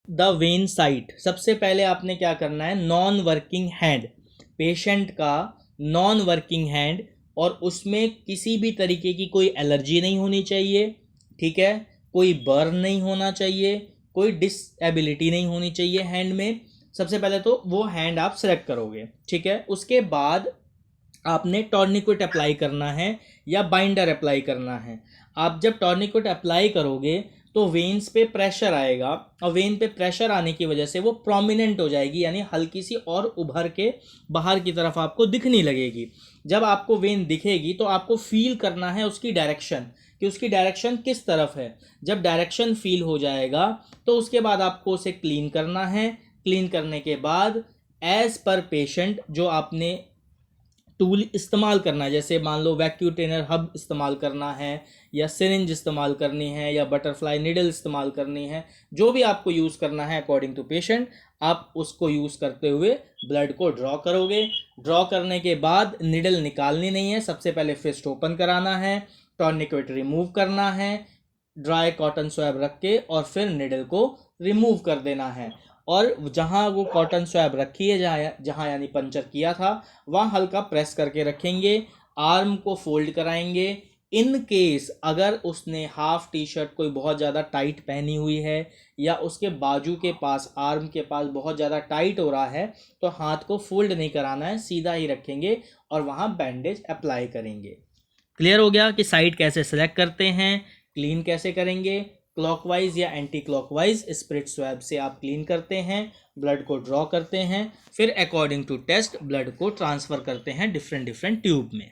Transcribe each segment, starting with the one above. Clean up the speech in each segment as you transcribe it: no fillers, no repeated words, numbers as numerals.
The when site, सबसे पहले आपने क्या करना है, नॉन वर्किंग हैंड, पेशेंट का नॉन वर्किंग हैंड, और उसमें किसी भी तरीके की कोई एलर्जी नहीं होनी चाहिए, ठीक है, कोई बर्न नहीं होना चाहिए, कोई डिसेबिलिटी नहीं होनी चाहिए हैंड में। सबसे पहले तो वो हैंड आप सेलेक्ट करोगे, ठीक है। उसके बाद आपने टॉर्निक्विट अप्लाई करना है या बाइंडर अप्लाई करना है। आप जब टॉर्निक्विट अप्लाई करोगे तो वेन्स पे प्रेशर आएगा, और वेन पे प्रेशर आने की वजह से वो प्रोमिनेंट हो जाएगी, यानी हल्की सी और उभर के बाहर की तरफ आपको दिखने लगेगी। जब आपको वेन दिखेगी तो आपको फील करना है उसकी डायरेक्शन, कि उसकी डायरेक्शन किस तरफ है। जब डायरेक्शन फील हो जाएगा तो उसके बाद आपको उसे क्लीन करना है। क्लीन करने के बाद एज पर पेशेंट जो आपने टूल इस्तेमाल करना है, जैसे मान लो वैक्यूटेनर हब इस्तेमाल करना है, या सिरिंज इस्तेमाल करनी है, या बटरफ्लाई निडल इस्तेमाल करनी है, जो भी आपको यूज़ करना है अकॉर्डिंग टू पेशेंट, आप उसको यूज़ करते हुए ब्लड को ड्रॉ करोगे। ड्रॉ करने के बाद निडल निकालनी नहीं है, सबसे पहले फिस्ट ओपन कराना है, टॉर्निक्विट रिमूव करना है, ड्राई कॉटन स्वैब रख के, और फिर निडल को रिमूव कर देना है। और जहाँ वो कॉटन स्वैब रखी है, जहाँ यानी पंचर किया था, वहाँ हल्का प्रेस करके रखेंगे, आर्म को फोल्ड कराएंगे। इन केस अगर उसने हाफ टी शर्ट कोई बहुत ज़्यादा टाइट पहनी हुई है, या उसके बाजू के पास आर्म के पास बहुत ज़्यादा टाइट हो रहा है, तो हाथ को फोल्ड नहीं कराना है, सीधा ही रखेंगे और वहाँ बैंडेज अप्लाई करेंगे। क्लियर हो गया कि साइड कैसे सेलेक्ट करते हैं, क्लीन कैसे करेंगे। क्लॉकवाइज या एंटी क्लॉकवाइज स्प्रिट स्वैब से आप क्लीन करते हैं, ब्लड को ड्रॉ करते हैं, फिर अकॉर्डिंग टू टेस्ट ब्लड को ट्रांसफ़र करते हैं डिफरेंट ट्यूब में।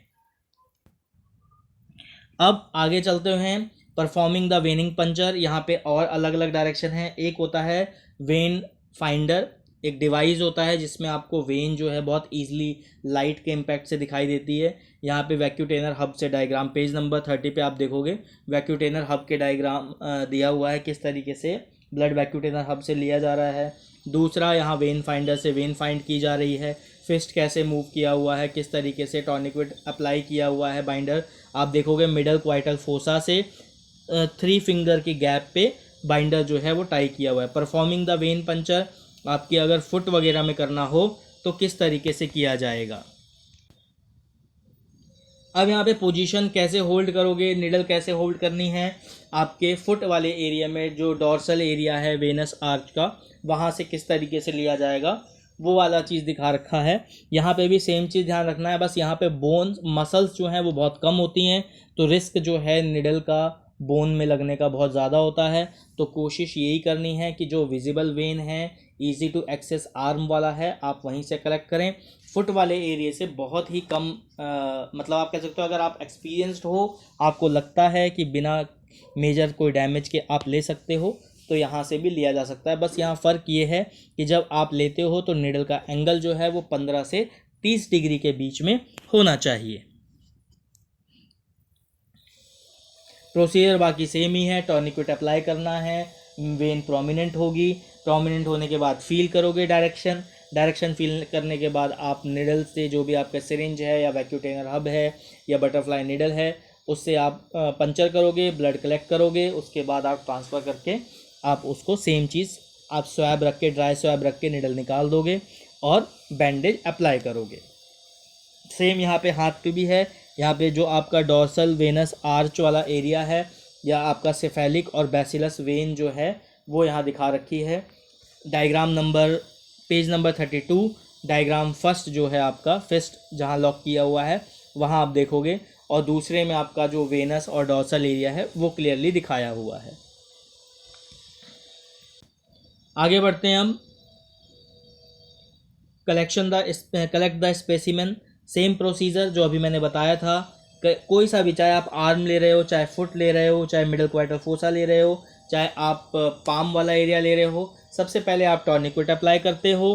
अब आगे चलते हैं, परफॉर्मिंग द वेनिंग पंचर। यहाँ पे और अलग अलग डायरेक्शन है। एक होता है वेन फाइंडर, एक डिवाइस होता है जिसमें आपको वेन जो है बहुत ईजिली लाइट के इम्पैक्ट से दिखाई देती है। यहाँ पे वैक्यूटेनर हब से डायग्राम पेज नंबर 30 पे आप देखोगे, वैक्यूटेनर हब के डायग्राम दिया हुआ है, किस तरीके से ब्लड वैक्यूटेनर हब से लिया जा रहा है। दूसरा, यहाँ वेन फाइंडर से वेन फाइंड की जा रही है, फिस्ट कैसे मूव किया हुआ है, किस तरीके से टॉर्निक्विट अप्लाई किया हुआ है बाइंडर। आप देखोगे मिडल क्वाइटल फोसा से 3 फिंगर की गैप पे बाइंडर जो है वो टाई किया हुआ है। परफॉर्मिंग द वेन पंचर आपकी अगर फुट वगैरह में करना हो तो किस तरीके से किया जाएगा। अब यहाँ पे पोजीशन कैसे होल्ड करोगे, निडल कैसे होल्ड करनी है, आपके फुट वाले एरिया में जो डॉर्सल एरिया है वेनस आर्च का, वहाँ से किस तरीके से लिया जाएगा, वो वाला चीज़ दिखा रखा है। यहाँ पे भी सेम चीज़ ध्यान रखना है, बस यहाँ पे बोन्स मसल्स जो हैं वो बहुत कम होती हैं, तो रिस्क जो है निडल का बोन में लगने का बहुत ज़्यादा होता है। तो कोशिश यही करनी है कि जो विजिबल वेन है, ईजी टू एक्सेस आर्म वाला है, आप वहीं से कलेक्ट करें। फुट वाले एरिया से बहुत ही कम, मतलब आप कह सकते हो अगर आप एक्सपीरियंस्ड हो, आपको लगता है कि बिना मेजर कोई डैमेज के आप ले सकते हो, तो यहाँ से भी लिया जा सकता है। बस यहाँ फ़र्क ये है कि जब आप लेते हो तो निडल का एंगल जो है वो 15 से 30 डिग्री के बीच में होना चाहिए। प्रोसीजर बाकी सेम ही है, टॉर्निक्विट अप्लाई करना है, वेन प्रोमिनेंट होगी, प्रोमिनेंट होने के बाद फील करोगे डायरेक्शन फील करने के बाद आप निडल से, जो भी आपका सिरिंज है या वैक्यूटेनर हब है या बटरफ्लाई निडल है, उससे आप पंचर करोगे, ब्लड कलेक्ट करोगे, उसके बाद आप ट्रांसफ़र करके आप उसको सेम चीज़ आप स्वैब रख के, ड्राई स्वैब रख के निडल निकाल दोगे और बैंडेज अप्लाई करोगे। सेम यहाँ पे हाथ पे भी है। यहाँ पे जो आपका डॉर्सल वेनस आर्च वाला एरिया है, या आपका सेफेलिक और बैसिलस वेन जो है वो यहाँ दिखा रखी है। Diagram number page number 32, diagram first जो है आपका फिस्ट जहाँ लॉक किया हुआ है वहाँ आप देखोगे, और दूसरे में आपका जो वेनस और डॉर्सल एरिया है वो क्लियरली दिखाया हुआ है। आगे बढ़ते हैं हम, collect the specimen. Same procedure जो अभी मैंने बताया था, कोई सा भी, चाहे आप आर्म ले रहे हो, चाहे फुट ले रहे हो, चाहे मिडल क्वार्टर फोसा ले रहे हो, चाहे आप पाम वाला एरिया ले रहे हो, सबसे पहले आप टॉर्निक्विट अप्लाई करते हो,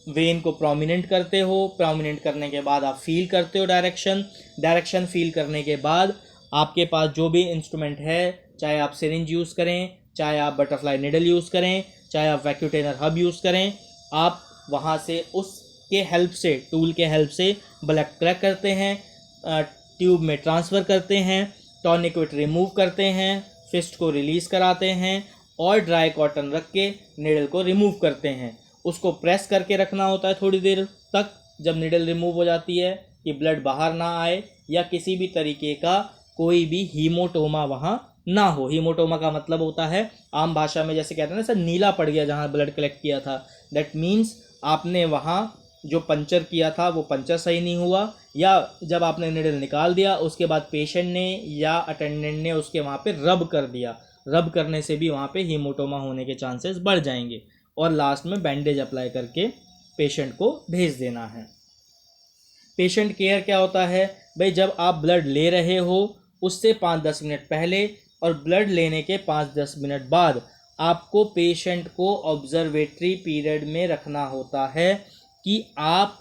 वेन को प्रोमिनेंट करते हो, प्रोमिनेंट करने के बाद आप फील करते हो डायरेक्शन फील करने के बाद आपके पास जो भी इंस्ट्रूमेंट है, चाहे आप सिरिंज यूज़ करें, चाहे आप बटरफ्लाई निडल यूज़ करें, चाहे आप वैक्यूटेनर हब यूज़ करें, आप वहाँ से उसके हेल्प से, टूल के हेल्प से ब्लड कलेक्ट करते हैं, ट्यूब में ट्रांसफ़र करते हैं, टॉर्निक्विट रिमूव करते हैं, फिस्ट को रिलीज़ कराते हैं, और ड्राई कॉटन रख के निडल को रिमूव करते हैं। उसको प्रेस करके रखना होता है थोड़ी देर तक, जब निडल रिमूव हो जाती है कि ब्लड बाहर ना आए या किसी भी तरीके का कोई भी हीमोटोमा वहाँ ना हो। हीमोटोमा का मतलब होता है आम भाषा में जैसे कहते हैं ना सर, नीला पड़ गया जहाँ ब्लड कलेक्ट किया था। दैट मीन्स आपने वहाँ जो पंचर किया था वो पंचर सही नहीं हुआ, या जब आपने निडल निकाल दिया उसके बाद पेशेंट ने या अटेंडेंट ने उसके वहाँ पे रब कर दिया। रब करने से भी वहाँ पे हीमोटोमा होने के चांसेस बढ़ जाएंगे। और लास्ट में बैंडेज अप्लाई करके पेशेंट को भेज देना है। पेशेंट केयर क्या होता है भाई, जब आप ब्लड ले रहे हो उससे 5-10 मिनट पहले और ब्लड लेने के 5-10 मिनट बाद आपको पेशेंट को ऑब्जर्वेटरी पीरियड में रखना होता है कि आप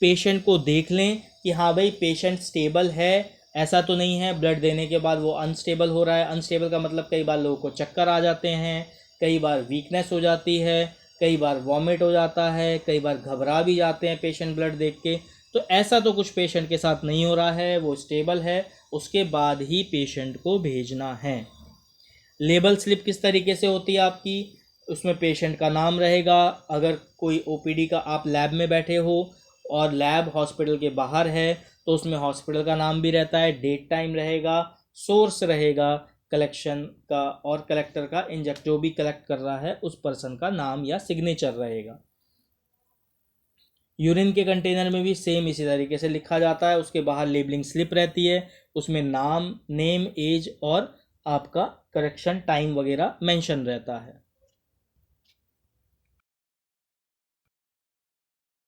पेशेंट को देख लें कि हाँ भाई पेशेंट स्टेबल है, ऐसा तो नहीं है ब्लड देने के बाद वो अनस्टेबल हो रहा है। अनस्टेबल का मतलब कई बार लोगों को चक्कर आ जाते हैं, कई बार वीकनेस हो जाती है, कई बार वॉमिट हो जाता है, कई बार घबरा भी जाते हैं पेशेंट ब्लड देख के। तो ऐसा तो कुछ पेशेंट के साथ नहीं हो रहा है, वो स्टेबल है, उसके बाद ही पेशेंट को भेजना है। लेबल स्लिप किस तरीके से होती है आपकी, उसमें पेशेंट का नाम रहेगा। अगर कोई ओपीडी का आप लैब में बैठे हो और लैब हॉस्पिटल के बाहर है तो उसमें हॉस्पिटल का नाम भी रहता है, डेट टाइम रहेगा, सोर्स रहेगा कलेक्शन का, और कलेक्टर का जो भी कलेक्ट कर रहा है उस पर्सन का नाम या सिग्नेचर रहेगा। यूरिन के कंटेनर में भी सेम इसी तरीके से लिखा जाता है। उसके बाहर लेबलिंग स्लिप रहती है, उसमें नाम, नेम, एज और आपका करेक्शन टाइम वगैरह मेंशन रहता है।